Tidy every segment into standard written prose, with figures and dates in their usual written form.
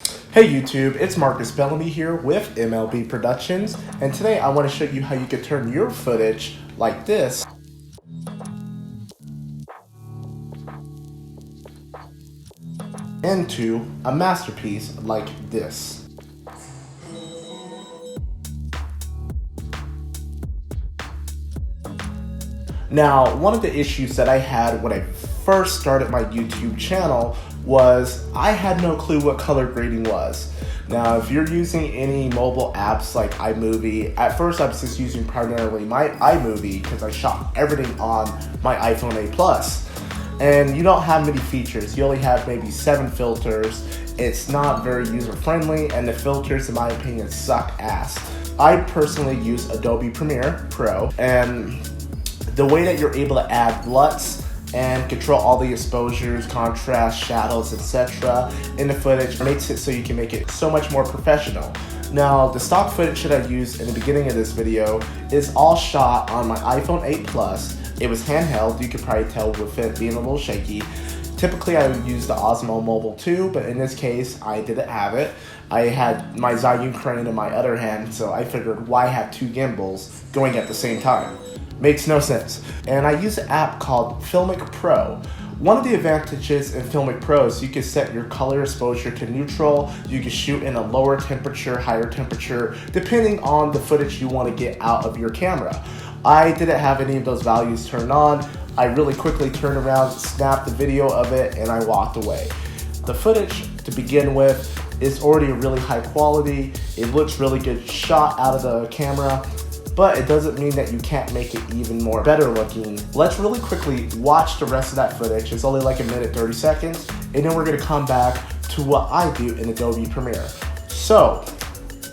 Hey YouTube, it's Marcus Bellamy here with MLB Productions, and today I want to show you how you can turn your footage like this into a masterpiece like this. Now, one of the issues that I had when I first started my YouTube channel was I had no clue what color grading was. Now, if you're using any mobile apps like iMovie, at first I was just using primarily my iMovie because I shot everything on my iPhone 8 Plus. And you don't have many features. You only have maybe 7 filters. It's not very user friendly, and the filters, in my opinion, suck ass. I personally use Adobe Premiere Pro, and the way that you're able to add LUTs and control all the exposures, contrast, shadows, etc. in the footage makes it so you can make it so much more professional. Now, the stock footage that I used in the beginning of this video is all shot on my iPhone 8 Plus. It was handheld, you could probably tell with it being a little shaky. Typically I would use the Osmo Mobile 2, but in this case I didn't have it. I had my Zhiyun crane in my other hand, so I figured why have 2 gimbals going at the same time? Makes no sense. And I use an app called Filmic Pro. One of the advantages in Filmic Pro is you can set your color exposure to neutral. You can shoot in a lower temperature, higher temperature, depending on the footage you want to get out of your camera. I didn't have any of those values turned on. I really quickly turned around, snapped the video of it, and I walked away. The footage, to begin with, is already really high quality. It looks really good shot out of the camera, but it doesn't mean that you can't make it even more better looking. Let's really quickly watch the rest of that footage. It's only like 1 minute 30 seconds, and then we're gonna come back to what I do in Adobe Premiere. So,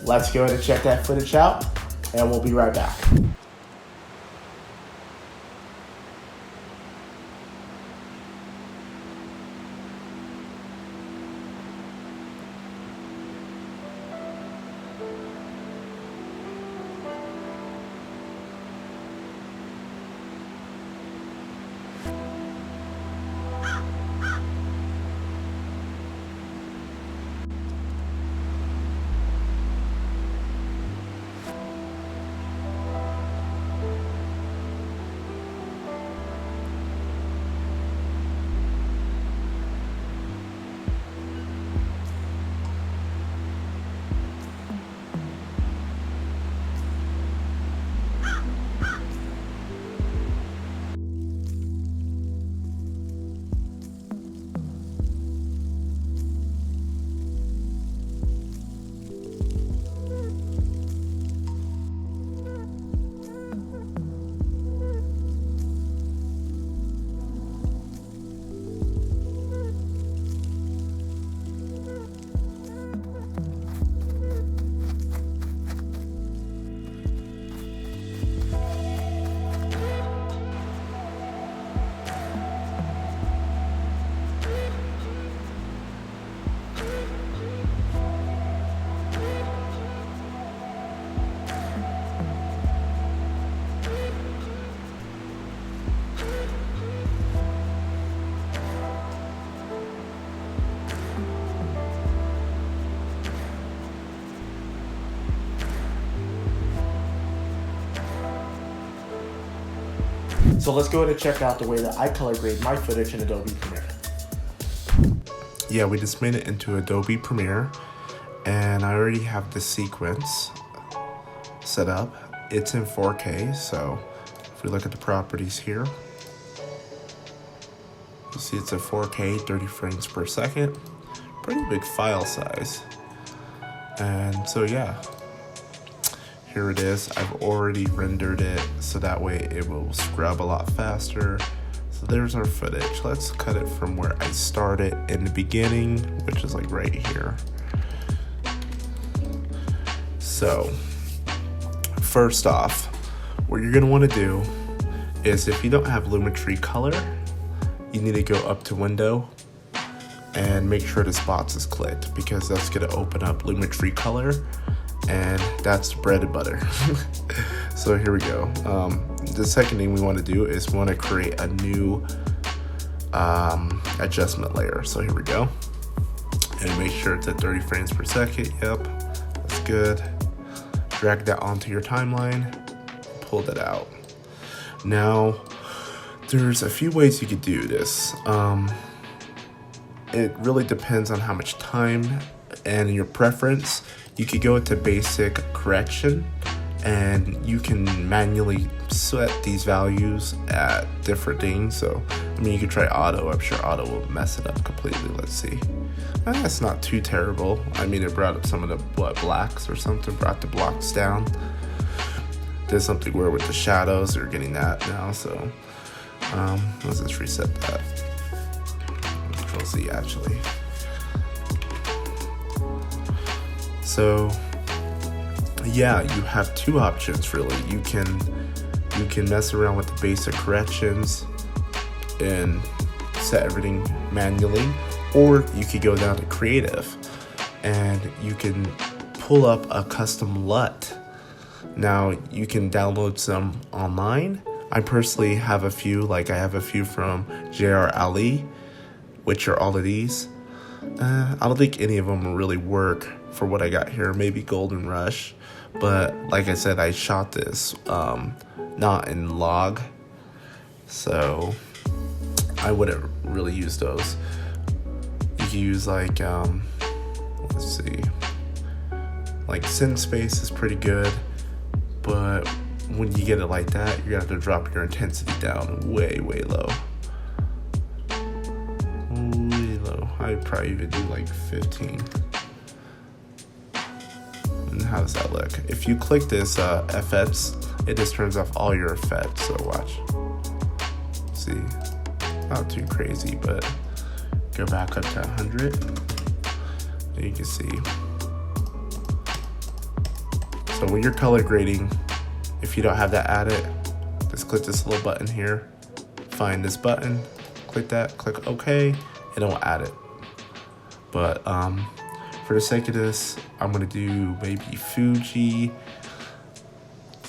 let's go ahead and check that footage out, and we'll be right back. So let's go ahead and check out the way that I color grade my footage in Adobe Premiere. Yeah, we just made it into Adobe Premiere, and I already have the sequence set up. It's in 4K, so if we look at the properties here, you see it's a 4K, 30 frames per second. Pretty big file size. And so yeah, here it is. I've already rendered it so that way it will scrub a lot faster. So there's our footage. Let's cut it from where I started in the beginning, which is like right here. So first off, what you're gonna wanna do is, if you don't have Lumetri color, you need to go up to window and make sure the spots is clicked, because that's gonna open up Lumetri color, and that's bread and butter. So here we go. The second thing we want to do is we want to create a new adjustment layer. So here we go. and make sure it's at 30 frames per second. Yep, that's good. Drag that onto your timeline, pull that out. Now, there's a few ways you could do this. It really depends on how much time and your preference. You could go into basic correction and you can manually set these values at different things. So, I mean, you could try auto. I'm sure auto will mess it up completely. Let's see. That's not too terrible. I mean, it brought up some of the blacks or something, brought the blocks down. Did something weird with the shadows. They're getting that now. So, let's just reset that. Control Z actually. So yeah, you have two options really. You can mess around with the basic corrections and set everything manually, or you could go down to creative and you can pull up a custom LUT. Now you can download some online. I personally have a few, like I have a few from JR Ali, which are all of these. I don't think any of them really work for what I got here. Maybe Golden Rush, but like I said, I shot this not in log, so I wouldn't really use those. You can use like let's see, like SynSpace is pretty good, but when you get it like that, you're gonna have to drop your intensity down way low. Way low. I'd probably even do like 15. And how does that look? If you click this effects, it just turns off all your effects. So watch. See, not too crazy, but go back up to 100. And you can see. So when you're color grading, if you don't have that added, just click this little button here, find this button, click that, click OK, and it'll add it. But for the sake of this, I'm gonna do maybe Fuji.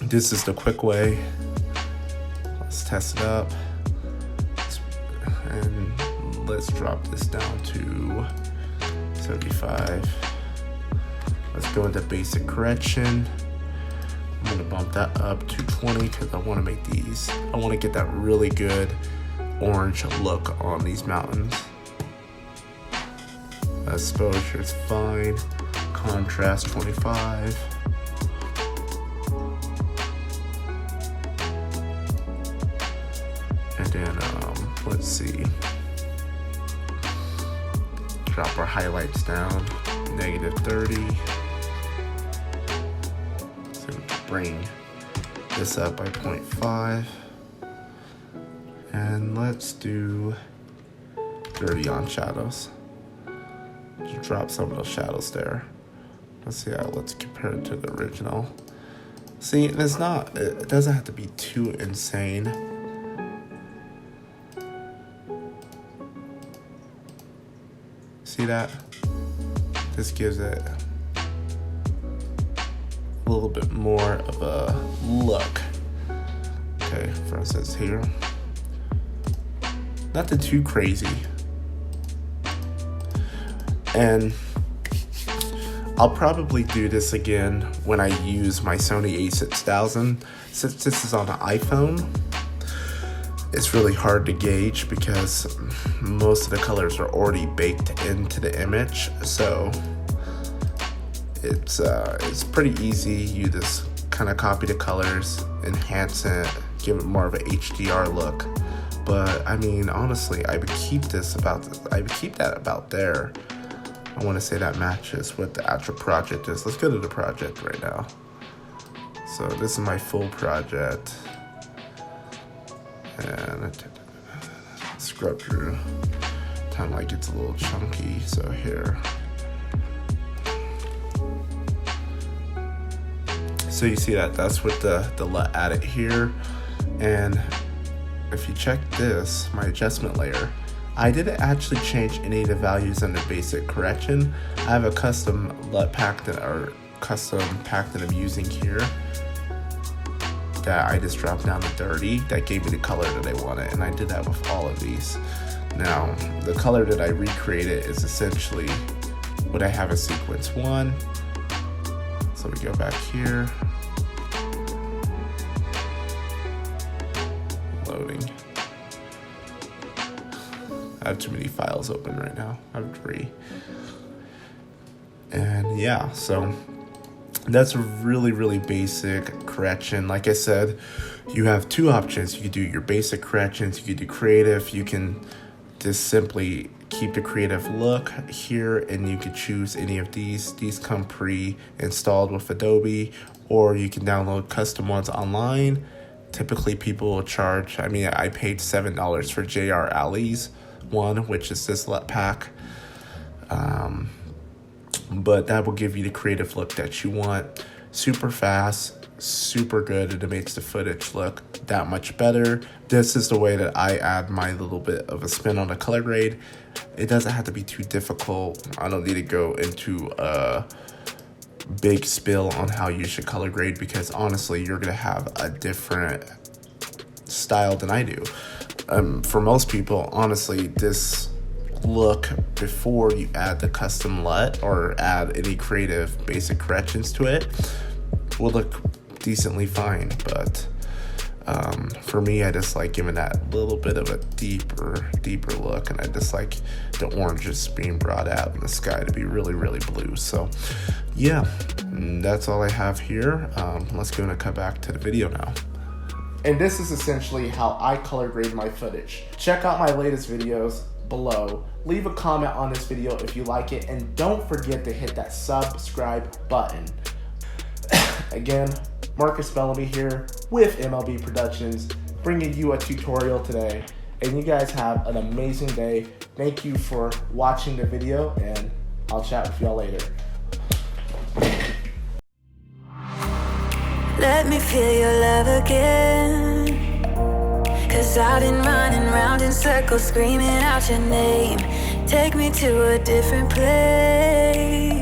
This is the quick way. Let's test it up. And let's drop this down to 75. Let's go into basic correction. I'm gonna bump that up to 20 because I wanna make these, I wanna get that really good orange look on these mountains. Exposure is fine. Contrast 25. And then, let's see. Drop our highlights down, -30. Bring this up by 0.5, and let's do 30 on shadows. Just drop some of those shadows there. Let's see how, let's compare it to the original. See, it's not, it doesn't have to be too insane. See that? This gives it a little bit more of a look. Okay, for instance here, nothing too crazy. And I'll probably do this again when I use my Sony a6000. Since this is on an iPhone, it's really hard to gauge because most of the colors are already baked into the image. So it's pretty easy. You just kind of copy the colors, enhance it, give it more of a HDR look. But I mean, honestly, I would keep that about there. I want to say that matches what the actual project is. Let's go to the project right now. So this is my full project, and scrub through. Time like it's a little chunky. So here. So you see that's with the LUT added here. And if you check this, my adjustment layer, I didn't actually change any of the values under basic correction. I have a custom LUT pack custom pack that I'm using here that I just dropped down to 30. That gave me the color that I wanted, and I did that with all of these. Now, the color that I recreated is essentially what I have is sequence 1. So we go back here. Loading. I have too many files open right now. I have 3. And yeah, so that's a really, really basic correction. Like I said, you have 2 options. You could do your basic corrections, you could do creative. You can just simply keep the creative look here, and you could choose any of these. These come pre-installed with Adobe, or you can download custom ones online. Typically people will charge, I mean, I paid $7 for JR Alley's one, which is this LUT pack. But that will give you the creative look that you want. Super fast, super good, and it makes the footage look that much better. This is the way that I add my little bit of a spin on the color grade. It doesn't have to be too difficult. I don't need to go into a big spill on how you should color grade, because honestly, you're gonna have a different style than I do. For most people, honestly, this look before you add the custom LUT or add any creative basic corrections to it will look decently fine, but for me, I just like giving that little bit of a deeper look, and I just like the oranges being brought out in the sky to be really, really blue. So yeah, that's all I have here. Let's go and cut back to the video now. And this is essentially how I color grade my footage. Check out my latest videos below. Leave a comment on this video if you like it, and don't forget to hit that subscribe button. Again, Marcus Bellamy here with MLB Productions, bringing you a tutorial today, and you guys have an amazing day. Thank you for watching the video, and I'll chat with y'all later. Let me feel your love again, 'cause I've been running round in circles screaming out your name. Take me to a different place.